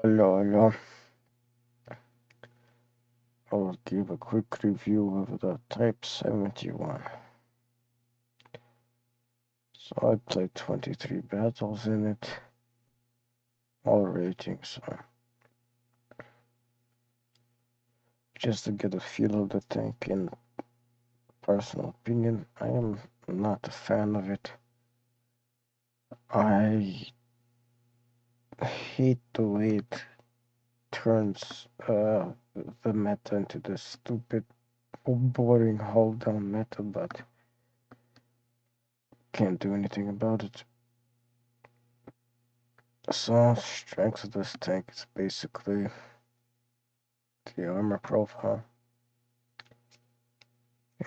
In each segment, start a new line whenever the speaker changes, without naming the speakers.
Hello, hello. I will give a quick review of the Type 71. So I played 23 battles in it, all ratings. So just to get a feel of the tank, in personal opinion, I am not a fan of it. I hate the way it turns the meta into this stupid, boring hold down meta, but can't do anything about it. So, strength of this tank is basically the armor profile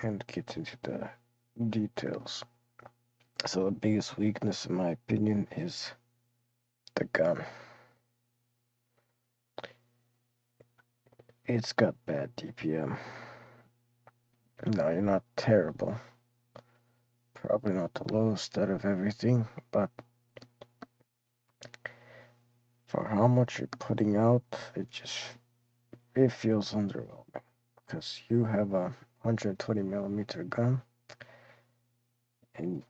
and get into the details. So, the biggest weakness, in my opinion, is the gun. It's got bad DPM. No, you're not terrible. Probably not the lowest out of everything, but for how much you're putting out, it feels underwhelming because you have a 120 millimeter gun, and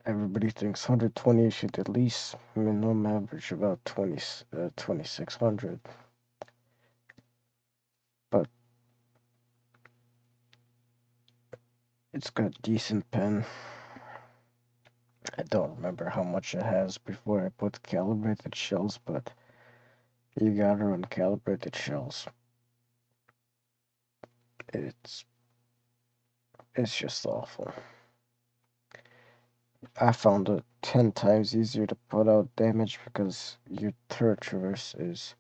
everybody thinks 120 should at least minimum average about 2600, but it's got decent pen. I don't remember how much it has before I put calibrated shells, but you gotta run calibrated shells. It's it's just awful. I found it 10 times easier to put out damage because your turret traverse is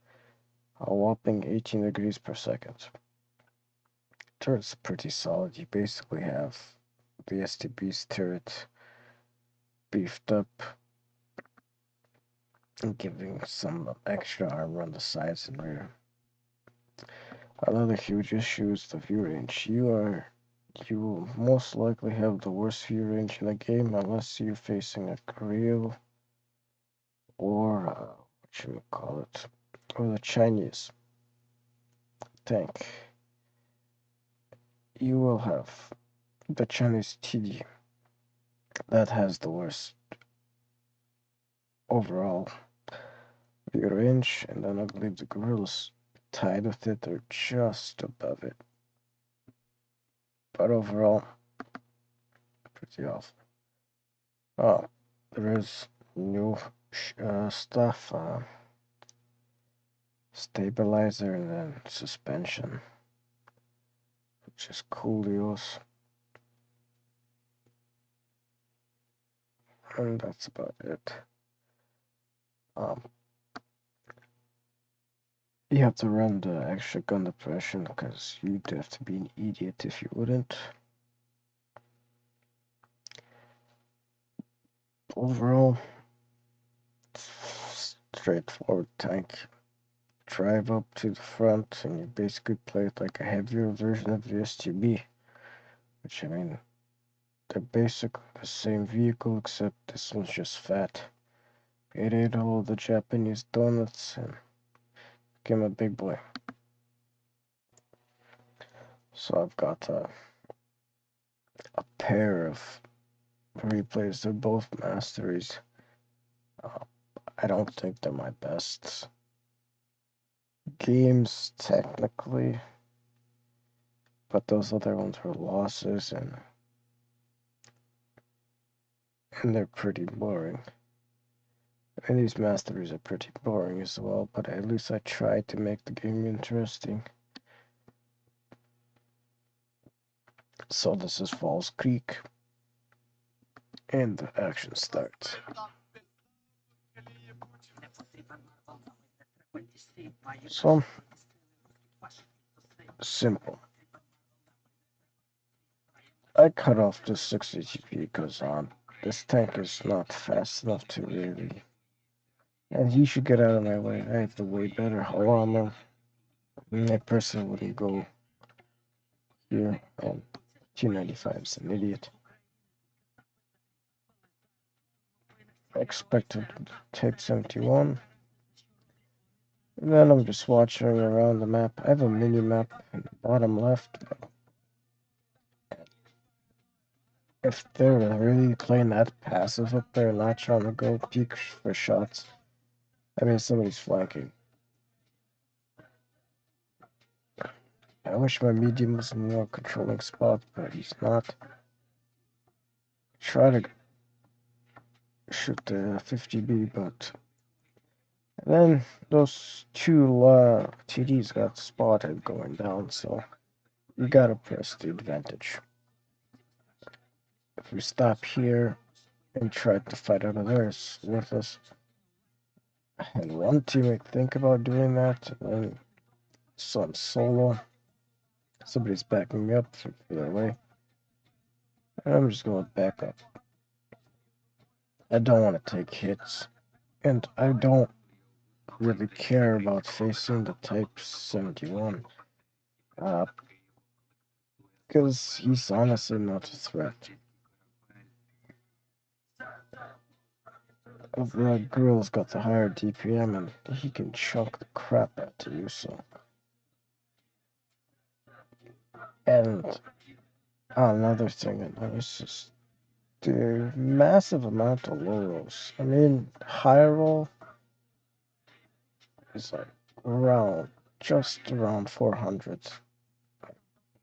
a whopping 18 degrees per second. Turret's pretty solid. You basically have the STB's turret beefed up and giving some extra armor on the sides and rear. Another huge issue is the view range. You will most likely have the worst view range in the game unless you're facing a Korean or what you call it, or the Chinese tank. You will have the Chinese TD that has the worst overall view range, and then I believe the Guerrillas tied with it or just above it. But overall, pretty awful. Oh, there is new stuff, stabilizer and then suspension, which is coolios. And that's about it. Um, you have to run the extra gun depression because you'd have to be an idiot if you wouldn't. Overall, straightforward tank. Drive up to the front and you basically play it like a heavier version of the STB, which I mean, they're basically the same vehicle except this one's just fat. It ate all the Japanese donuts and became a big boy. So I've got a pair of replays. They're both masteries. I don't think they're my best games technically, but those other ones were losses and they're pretty boring. And these masteries are pretty boring as well, but at least I tried to make the game interesting. So this is Falls Creek, and the action starts. So, simple. I cut off the 60 GP because this tank is not fast enough to really. And he should get out of my way. I have the way better hull armor. That person wouldn't go here, and 295 is an idiot. I expected Type 71. And then I'm just watching around the map. I have a mini map in the bottom left. If they're really playing that passive up there, not trying to go peek for shots, I mean, somebody's flanking. I wish my medium was in a more controlling spot, but he's not. Try to shoot the 50B, but and then those two TDs got spotted going down, so you gotta press the advantage. If we stop here and try to fight out of there, it's worthless. And one teammate think about doing that, and then so I'm solo. Somebody's backing me up through the way. I'm just going to back up. I don't want to take hits, and I don't really care about facing the Type 71, because he's honestly not a threat. The girl's got the higher DPM, and he can chunk the crap out of you, so. And another thing I noticed is the massive amount of low rolls. I mean, high roll is like just around 400.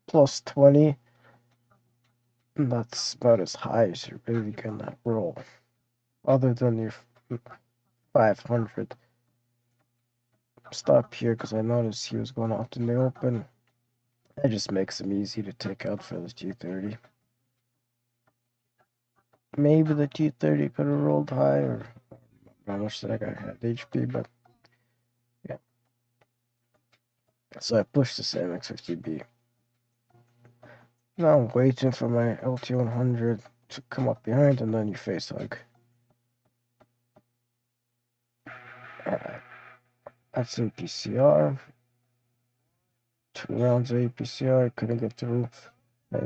Plus 20, that's about as high as you're really gonna roll. Other than your 500. Stop here because I noticed he was going out in the open. It just makes him easy to take out for the T30. Maybe the T30 could have rolled higher. How much that guy had HP, but yeah. So I pushed the same X50B. Now I'm waiting for my LT100 to come up behind, and then you face hug. That's APCR. 2 rounds of APCR, couldn't get through.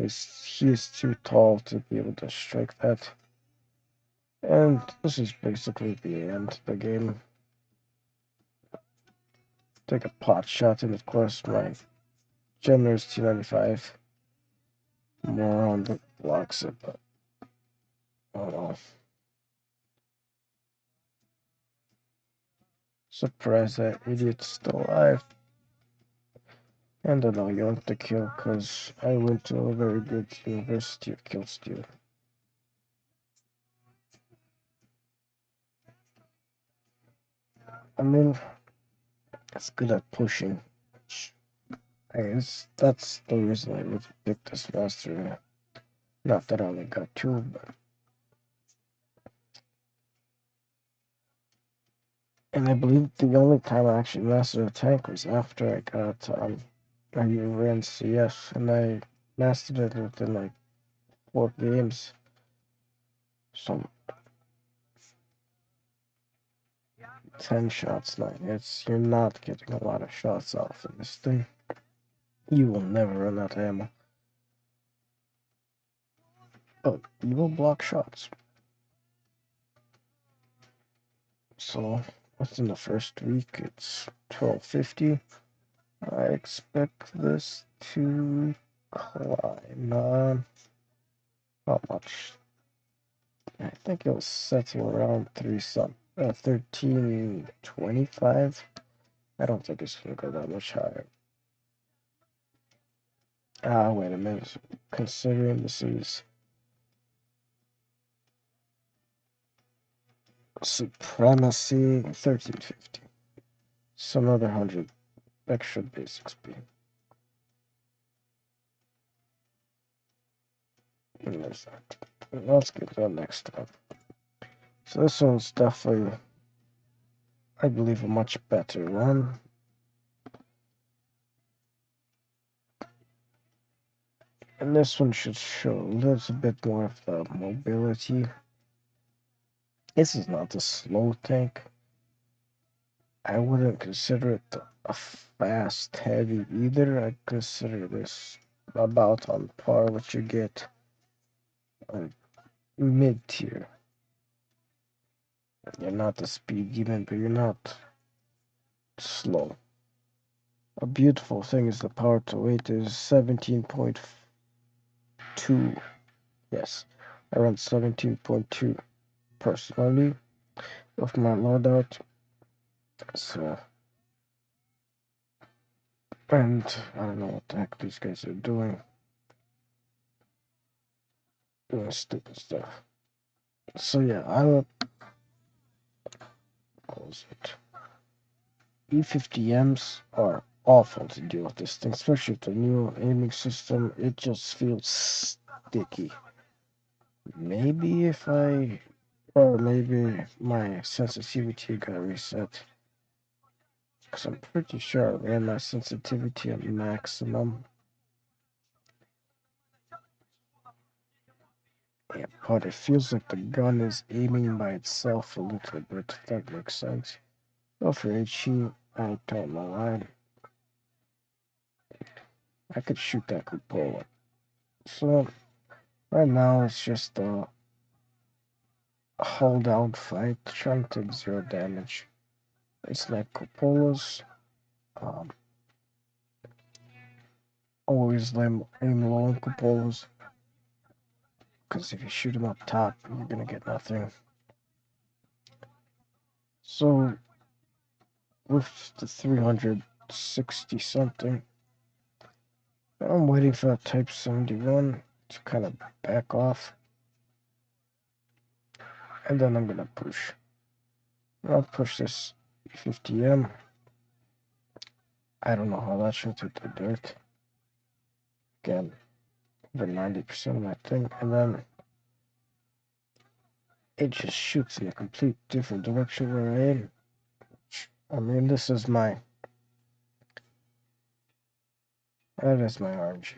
He's too tall to be able to strike that. And this is basically the end of the game. Take a pot shot, and of course my generous T95 more on the blocks it, but oh no. Surprised that idiot's still alive. And then I'll yank the kill because I went to a very good University of Killsteel. I mean, it's good at pushing. I guess that's the reason I would pick this master. Not that I only got two, but. And I believe the only time I actually mastered a tank was after I got I ran CS, and I mastered it within like 4 games. So 10 shots, 9 hits. You're not getting a lot of shots off in this thing. You will never run out of ammo. But you will block shots. So within the first week, it's 1250. I expect this to climb. How much? I think it'll settle around 1325. I don't think it's gonna go that much higher. Wait a minute. Considering this is Supremacy, 1350. So another 100 extra basic speed. And there's that. Let's get to the next one. So this one's definitely, I believe, a much better one. And this one should show a little bit more of the mobility. This is not a slow tank. I wouldn't consider it a fast heavy either. I'd consider this about on par what you get on mid tier. You're not the speed demon, but you're not slow. A beautiful thing is the power to weight is 17.2. Yes, I run 17.2 personally with my loadout. So, and I don't know what the heck these guys are doing stupid stuff. So yeah, I don't. What was it? E50Ms are awful to deal with this thing, especially with the new aiming system. It just feels sticky. Maybe if I, or maybe my sensitivity got reset. Because I'm pretty sure I ran my sensitivity at maximum. Yeah, but it feels like the gun is aiming by itself a little bit, if that makes sense. Well, for HE, I don't know why. I could shoot that cupola. So, right now it's just a hold out fight, trying to take 0 damage. It's like cupolas. Um, always aim low on cupolas. Because if you shoot them up top, you're gonna get nothing. So, with the 360 something, I'm waiting for that Type 71 to kind of back off. And then I'm gonna push. I'll push this 50M. I don't know how that shot hit the dirt. Again, over 90% of my thing. And then it just shoots in a complete different direction where I am. I mean, this is my... That is my RNG.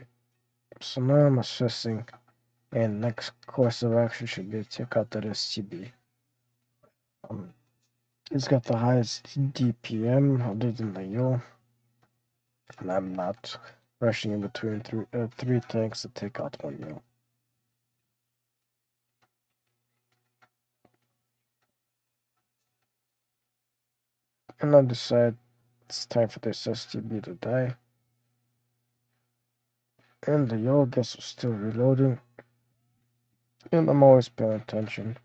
So now I'm assessing, and next course of action should be to take out that STB. It's got the highest DPM other than the Yo, and I'm not rushing in between three tanks to take out one Yo. And I decide it's time for this STB to die. And the Yo guess was still reloading. And I'm always paying attention.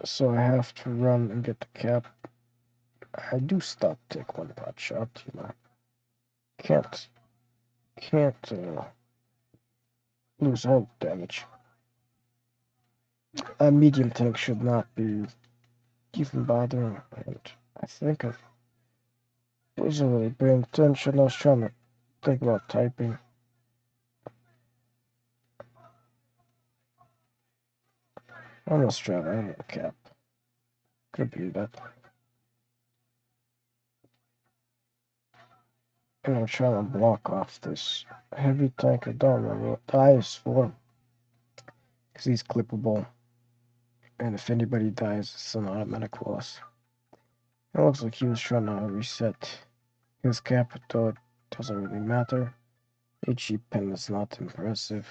So I have to run and get the cap. I do stop, take one pot shot, you know. Can't lose all damage. A medium tank should not be even bothering, and I think I wasn't really paying attention. I was trying to think about typing. Almost tried to end the cap. Could be that. And I'm trying to block off this heavy tank. I don't remember what the I is for. Because he's clippable. And if anybody dies, it's an automatic loss. It looks like he was trying to reset his cap, though it doesn't really matter. HE pen is not impressive.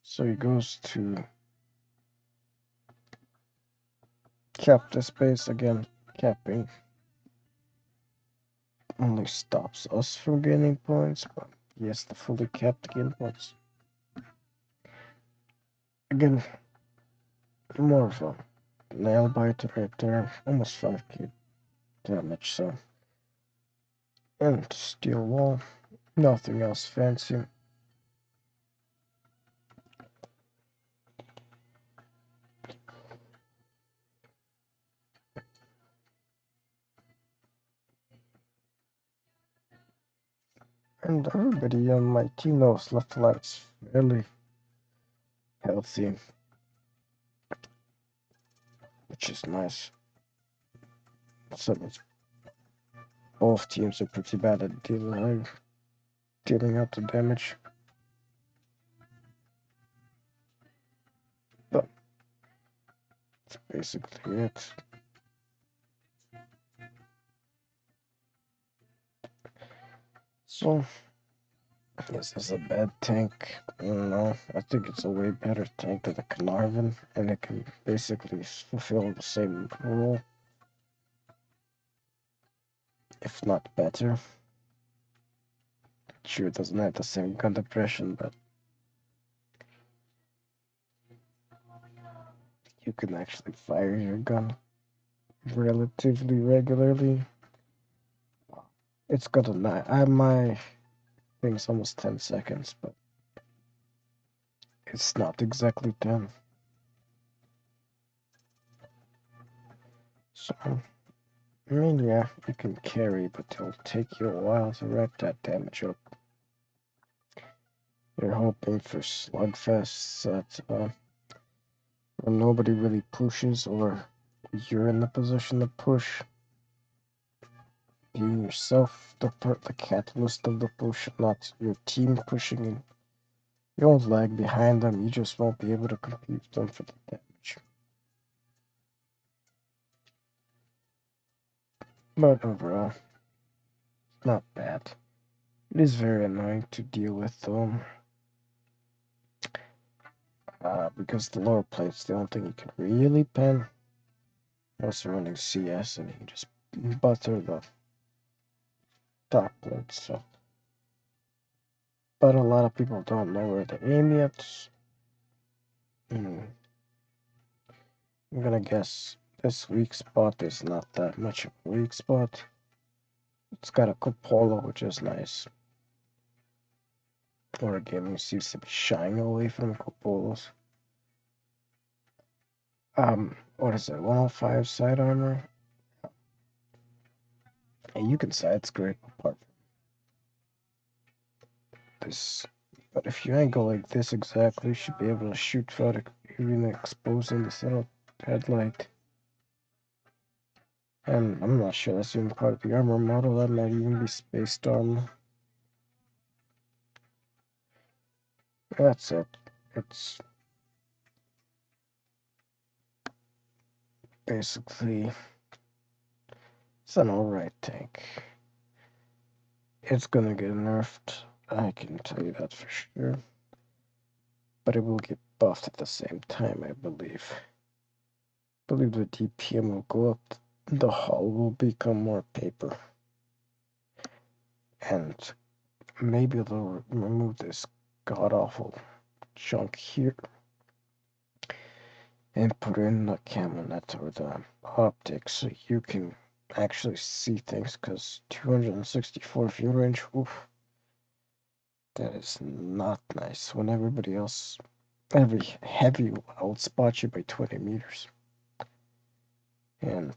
So he goes to cap this base again. Capping only stops us from gaining points, but he has to fully cap to gain points. Again, more of a nail biter right there. Almost 5k damage, so. And steel wall. Nothing else fancy. And everybody on my team knows left light's fairly healthy, which is nice. So both teams are pretty bad at dealing out the damage. But that's basically it. So Is this a bad tank? No, I think it's a way better tank than the Carnarvon, and it can basically fulfill the same role, if not better. Sure, it doesn't have the same gun depression, but you can actually fire your gun relatively regularly. It's got a my thing's almost 10 seconds, but it's not exactly 10. So, I mean, yeah, you can carry, but it'll take you a while to rack that damage up. You're hoping for slugfests that where nobody really pushes, or you're in the position to push. You yourself, the catalyst of the push, not your team pushing in. You won't lag behind them, you just won't be able to compete with them for the damage. But overall, not bad. It is very annoying to deal with though, because the lower plate's the only thing you can really pen. Unless you're running CS and you can just butter the top plate, so. But a lot of people don't know where to aim yet. I'm gonna guess this weak spot is not that much of a weak spot. It's got a cupola, which is nice. Wargaming seems to be shying away from cupolas. What is it? 105 side armor? Hey, you can side scrape apart from this. But if you angle like this exactly, you should be able to shoot without even exposing the little headlight. And I'm not sure that's even part of the armor model. That might even be spaced armor. That's it. It's basically it's an alright tank. It's gonna get nerfed. I can tell you that for sure. But it will get buffed at the same time, I believe. I believe the DPM will go up. The hull will become more paper. And maybe they'll remove this god awful chunk here and put in the camera net or the optics so you can actually see things, because 264 view range, oof, that is not nice when everybody else, every heavy will outspot you by 20 meters. And